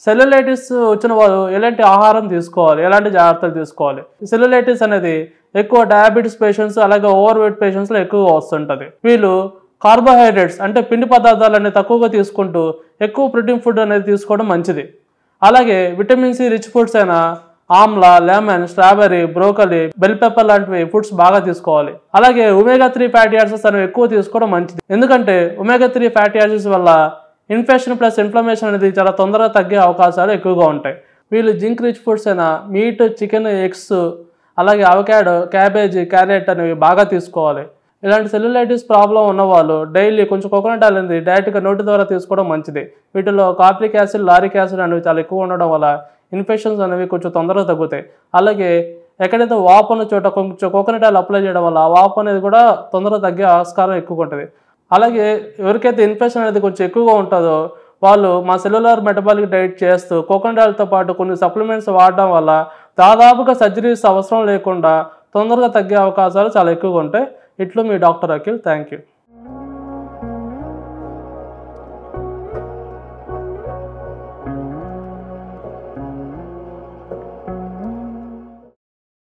Cellulitis వచ్చిన వారు ఎలాంటి ఆహారం తీసుకోవాలి, ఎలాంటి జాగ్రత్తలు తీసుకోవాలి? సెల్యులైటిస్ అనేది ఎక్కువ డయాబెటీస్ పేషెంట్స్ అలాగే ఓవర్ వెయిట్ పేషెంట్స్లో ఎక్కువగా వస్తుంటుంది. వీళ్ళు కార్బోహైడ్రేట్స్ అంటే పిండి పదార్థాలు అనేది తక్కువగా తీసుకుంటూ ఎక్కువ ప్రోటీన్ ఫుడ్ అనేది తీసుకోవడం మంచిది. అలాగే విటమిన్ సి రిచ్ ఫుడ్స్ అయిన Amla, lemon, strawberry, broccoli, bell pepper లాంటివి ఫుడ్స్ బాగా తీసుకోవాలి. అలాగే ఒమేగా 3 ఫ్యాటీ యాసిడ్స్ అనేవి ఎక్కువ తీసుకోవడం మంచిది. ఎందుకంటే ఒమేగా 3 ఫ్యాటీ యాసిడ్స్ వల్ల ఇన్ఫెక్షన్ ప్లస్ ఇన్ఫ్లమేషన్ అనేది చాలా తొందరగా తగ్గే అవకాశాలు ఎక్కువగా ఉంటాయి. వీళ్ళు జింక్ రిచ్ ఫుడ్స్ అయిన మీట్, చికెన్, ఎగ్స్, అలాగే అవకాడో, క్యాబేజీ, క్యారెట్ అనేవి బాగా తీసుకోవాలి. ఇలాంటి సెల్యులైటిస్ ప్రాబ్లం ఉన్నవాళ్ళు డైలీ కొంచెం కోకోనట్ ఆయిల్ అనేది డైరెక్ట్గా నోటి ద్వారా తీసుకోవడం మంచిది. వీటిలో కార్బిక్ యాసిడ్, లారిక్ యాసిడ్ అనేవి చాలా ఎక్కువ ఉండడం వల్ల ఇన్ఫెక్షన్స్ అనేవి కొంచెం తొందరగా తగ్గుతాయి. అలాగే ఎక్కడైతే వాపు ఉన్న చోట కొంచెం కోకోనట్ ఆయిల్ అప్లై చేయడం వల్ల ఆ వాపు అనేది కూడా తొందరగా తగ్గే ఆస్కారం ఎక్కువగా ఉంటుంది. అలాగే ఎవరికైతే ఇన్ఫెక్షన్ అనేది కొంచెం ఎక్కువగా ఉంటుందో వాళ్ళు మా సెల్యులర్ మెటబాలిక్ డైట్ చేస్తూ కోకోనట్ ఆయిల్తో పాటు కొన్ని సప్లిమెంట్స్ వాడడం వల్ల దాదాపుగా సర్జరీస్ అవసరం లేకుండా తొందరగా తగ్గే అవకాశాలు చాలా ఎక్కువగా ఉంటాయి. ఇట్లు మీ డాక్టర్ అఖిల్. Thank you.